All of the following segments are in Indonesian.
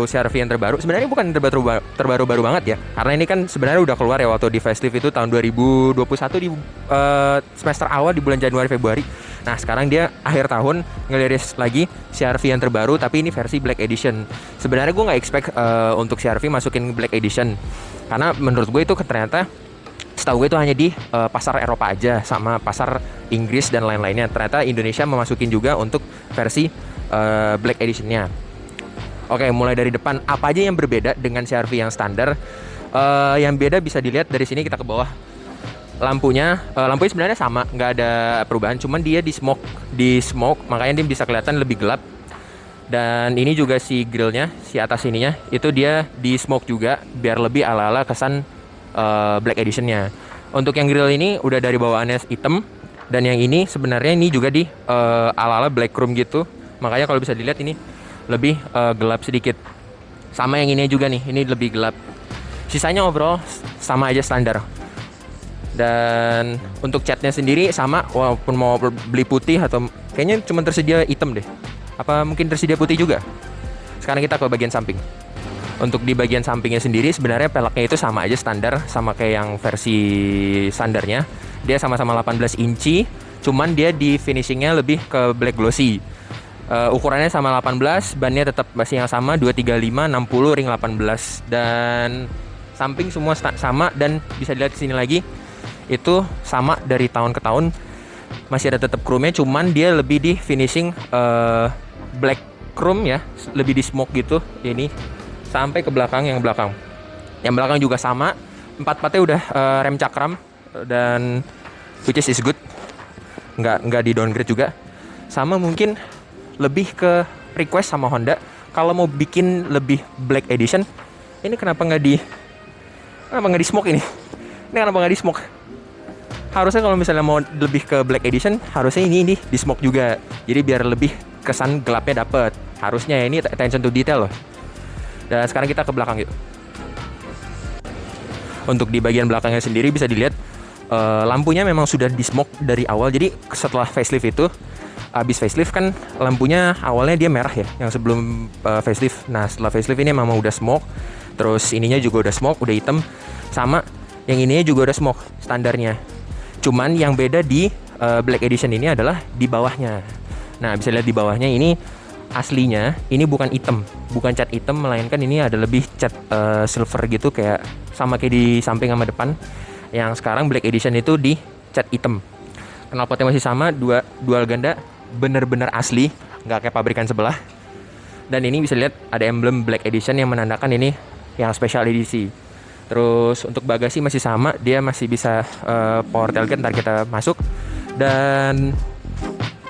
untuk CR-V yang terbaru, sebenarnya bukan terbaru-baru banget ya, karena ini kan sebenarnya udah keluar ya waktu di facelift itu tahun 2021 di semester awal di bulan Januari Februari. Nah sekarang dia akhir tahun ngeliris lagi CR-V yang terbaru, tapi ini versi Black Edition. Sebenarnya gue nggak expect untuk CR-V masukin Black Edition, karena menurut gue itu ternyata setahu gue itu hanya di pasar Eropa aja sama pasar Inggris dan lain-lainnya. Ternyata Indonesia memasukin juga untuk versi Black Editionnya. Oke, mulai dari depan, apa aja yang berbeda dengan CR-V yang standar? Yang beda bisa dilihat dari sini, kita ke bawah. Lampunya sebenarnya sama, nggak ada perubahan, cuman dia di smoke, makanya dia bisa kelihatan lebih gelap. Dan ini juga si grillnya, si atas ininya, itu dia di smoke juga, biar lebih ala-ala kesan Black Editionnya. Untuk yang grill ini udah dari bawaannya hitam, dan yang ini sebenarnya ini juga di ala-ala black chrome gitu, makanya kalau bisa dilihat ini lebih gelap sedikit. Sama yang ini juga nih, ini lebih gelap. Sisanya overall sama aja standar. Dan untuk catnya sendiri sama, walaupun mau beli putih atau kayaknya cuma tersedia hitam deh. Apa mungkin tersedia putih juga? Sekarang kita ke bagian samping. Untuk di bagian sampingnya sendiri sebenarnya peleknya itu sama aja standar, sama kayak yang versi standarnya. Dia sama-sama 18 inci, cuman dia di finishingnya lebih ke black glossy. Ukurannya sama 18, bannya tetap masih yang sama 235 60 ring 18, dan samping semua sama, dan bisa dilihat di sini lagi itu sama dari tahun ke tahun, masih ada tetap chrome-nya, cuman dia lebih di finishing black chrome ya, lebih di smoke gitu. Ini sampai ke belakang, yang belakang juga sama, empat-empatnya udah rem cakram, dan which is good, nggak di downgrade juga. Sama mungkin lebih ke request sama Honda, kalau mau bikin lebih Black Edition, ini kenapa nggak di smoke ini? Ini kenapa nggak di smoke? Harusnya kalau misalnya mau lebih ke Black Edition, harusnya ini di smoke juga. Jadi biar lebih kesan gelapnya dapet. Harusnya ini attention to detail loh. Dan sekarang kita ke belakang yuk. Untuk di bagian belakangnya sendiri bisa dilihat lampunya memang sudah di smoke dari awal. Jadi setelah facelift itu, abis facelift kan lampunya awalnya dia merah ya, yang sebelum facelift. Nah setelah facelift ini memang udah smoke, terus ininya juga udah smoke, udah hitam, sama yang ininya juga udah smoke standarnya. Cuman yang beda di Black Edition ini adalah di bawahnya. Nah bisa lihat di bawahnya ini aslinya ini bukan hitam, bukan cat hitam, melainkan ini ada lebih cat silver gitu, kayak sama kayak di samping sama depan. Yang sekarang Black Edition itu di cat hitam. Knalpotnya masih sama, dual ganda, bener-bener asli, nggak kayak pabrikan sebelah. Dan ini bisa lihat ada emblem Black Edition yang menandakan ini yang special edisi. Terus untuk bagasi masih sama, dia masih bisa power tailgate, ntar kita masuk. Dan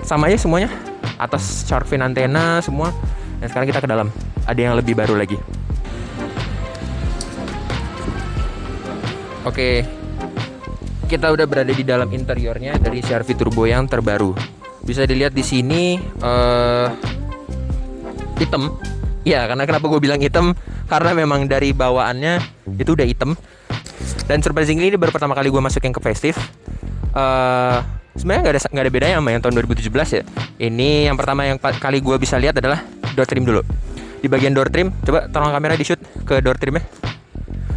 sama aja semuanya, atas shark fin antena semua. Dan sekarang kita ke dalam, ada yang lebih baru lagi. Oke, kita udah berada di dalam interiornya dari CR-V Turbo yang terbaru. Bisa dilihat di sini hitam. Ya, karena kenapa gue bilang hitam? Karena memang dari bawaannya itu udah hitam. Dan surprisingly ini baru pertama kali gue masukin ke facelift. Sebenarnya nggak ada bedanya sama yang tahun 2017 ya. Ini yang pertama yang kali gue bisa lihat adalah door trim dulu. Di bagian door trim, coba tolong kamera di shoot ke door trimnya.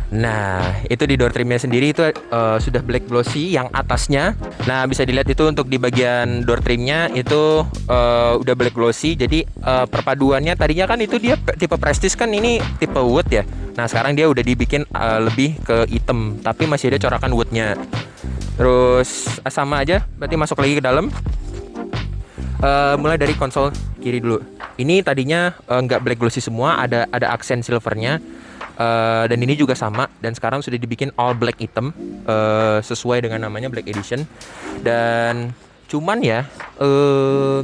Nah, itu di door trimnya sendiri itu sudah black glossy yang atasnya. Nah, bisa dilihat itu untuk di bagian door trimnya itu udah black glossy. Jadi perpaduannya tadinya kan itu dia tipe Prestige, kan ini tipe wood ya. Nah, sekarang dia udah dibikin lebih ke hitam, tapi masih ada corakan woodnya. Terus sama aja, berarti masuk lagi ke dalam. Mulai dari konsol kiri dulu. Ini tadinya nggak black glossy semua, ada aksen silvernya. Dan ini juga sama, dan sekarang sudah dibikin all black hitam, sesuai dengan namanya Black Edition. Dan cuman ya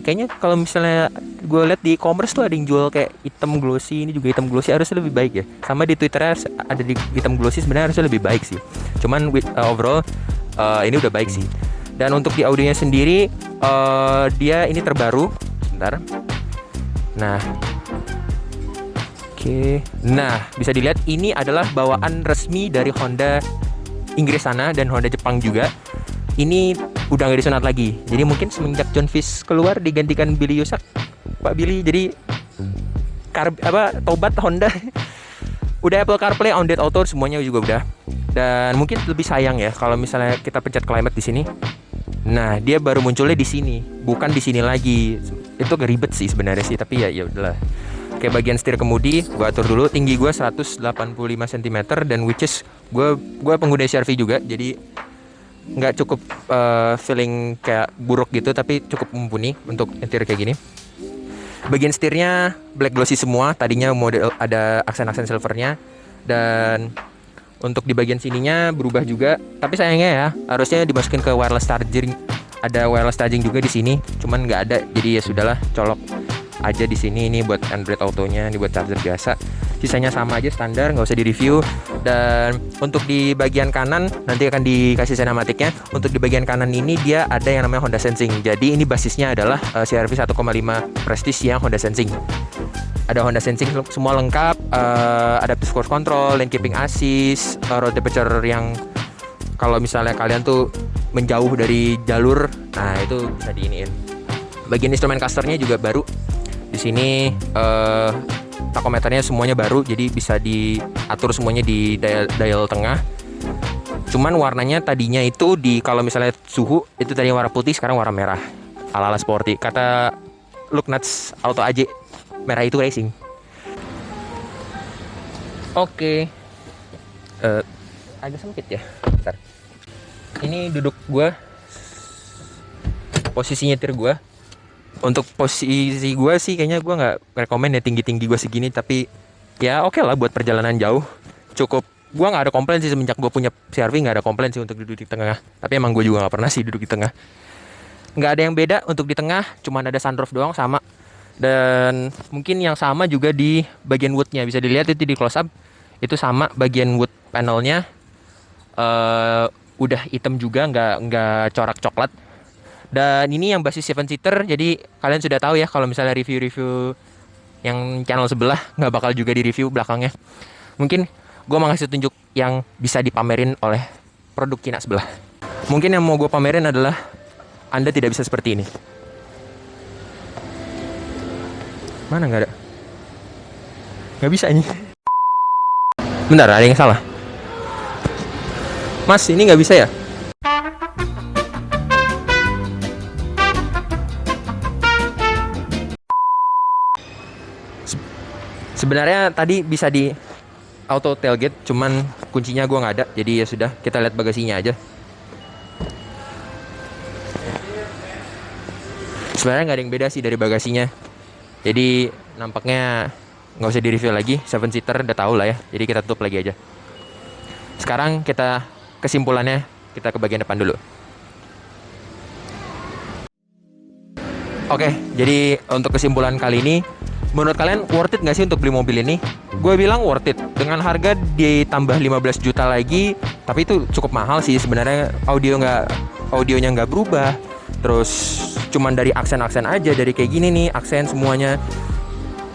kayaknya kalau misalnya gue lihat di e-commerce tuh ada yang jual kayak hitam glossy, ini juga hitam glossy, harusnya lebih baik ya. Sama di Twitter ada di hitam glossy, sebenarnya harusnya lebih baik sih. Cuman overall ini udah baik sih. Dan untuk di audionya sendiri dia ini terbaru. Sebentar. Nah, nah bisa dilihat ini adalah bawaan resmi dari Honda Inggris sana dan Honda Jepang juga. Ini udah nggak disunat lagi. Jadi mungkin semenjak John Fish keluar digantikan Billy Yusak, Pak Billy. Jadi tobat Honda. Udah Apple CarPlay, Android Auto semuanya juga udah. Dan mungkin lebih sayang ya kalau misalnya kita pencet climate di sini. Nah, dia baru munculnya di sini, bukan di sini lagi. Itu gak ribet sih sebenarnya sih, tapi ya udahlah. Kayak bagian setir kemudi, gua atur dulu. Tinggi gua 185 cm dan which is gua pengguna CR-V juga, jadi nggak cukup feeling kayak buruk gitu, tapi cukup mumpuni untuk interior kayak gini. Bagian setirnya black glossy semua, tadinya model ada aksen-aksen silvernya. Dan untuk di bagian sininya berubah juga, tapi sayangnya ya harusnya dimasukin ke wireless charging. Ada wireless charging juga di sini, cuman nggak ada, jadi ya sudahlah, colok aja di sini. Ini buat Android Autonya, ini buat charger biasa. Sisanya sama aja standar, nggak usah di review. Dan untuk di bagian kanan nanti akan dikasih sinematiknya. Untuk di bagian kanan ini dia ada yang namanya Honda Sensing. Jadi ini basisnya adalah CR-V 1,5 Prestige yang Honda Sensing. Ada Honda Sensing semua lengkap, adaptive cruise control, lane keeping assist, road temperature yang kalau misalnya kalian tuh menjauh dari jalur, nah itu bisa diiniin. Bagian instrumen casternya juga baru. Di sini tachometernya semuanya baru, jadi bisa diatur semuanya di dial tengah. Cuman warnanya tadinya itu kalau misalnya suhu itu tadinya warna putih, sekarang warna merah. Ala-ala sporty. Kata Look Nuts Auto AJ, merah itu racing. Oke. Agak sempit ya. Bentar. Ini duduk gua. Posisi nyetir gua. Untuk posisi gue sih kayaknya gue nggak rekomen ya tinggi-tinggi gue segini, tapi ya oke lah buat perjalanan jauh cukup. Gue nggak ada komplain sih semenjak gue punya CR-V, nggak ada komplain sih untuk duduk di tengah. Tapi emang gue juga nggak pernah sih duduk di tengah. Nggak ada yang beda untuk di tengah, cuman ada sunroof doang sama. Dan mungkin yang sama juga di bagian woodnya, bisa dilihat itu di close up itu sama bagian wood panelnya. Udah hitam juga, nggak corak coklat. Dan ini yang basis 7-seater, jadi kalian sudah tahu ya kalau misalnya review-review yang channel sebelah nggak bakal juga di review belakangnya. Mungkin gue mau ngasih tunjuk yang bisa dipamerin oleh produk Cina sebelah. Mungkin yang mau gue pamerin adalah Anda tidak bisa seperti ini. Mana nggak ada? Nggak bisa ini. Bentar, ada yang salah. Mas, ini nggak bisa ya? Sebenarnya tadi bisa di auto tailgate, cuman kuncinya gue nggak ada, jadi ya sudah, kita lihat bagasinya aja. Sebenarnya nggak ada yang beda sih dari bagasinya, jadi nampaknya nggak usah di review lagi. 7-seater udah tahu lah ya, jadi kita tutup lagi aja. Sekarang kita kesimpulannya, kita ke bagian depan dulu. Oke, jadi untuk kesimpulan kali ini, menurut kalian worth it nggak sih untuk beli mobil ini? Gue bilang worth it. Dengan harga ditambah 15 juta lagi, tapi itu cukup mahal sih sebenarnya. Audionya nggak berubah. Terus cuman dari aksen-aksen aja, dari kayak gini nih, aksen semuanya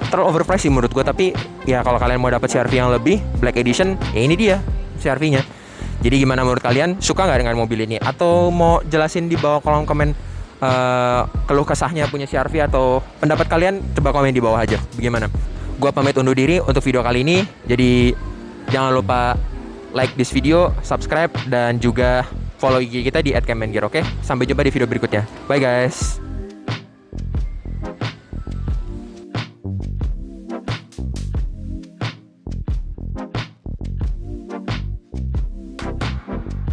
terlalu overpriced sih menurut gue. Tapi ya kalau kalian mau dapat CR-V yang lebih Black Edition, ya ini dia CR-V-nya. Jadi gimana menurut kalian? Suka nggak dengan mobil ini? Atau mau jelasin di bawah kolom komen keluh kesahnya punya CR-V, atau pendapat kalian coba komen di bawah aja. Bagaimana? Gua pamit undur diri untuk video kali ini. Jadi jangan lupa like this video, subscribe, dan juga follow IG kita di @kemengear. Oke? Sampai jumpa di video berikutnya. Bye guys.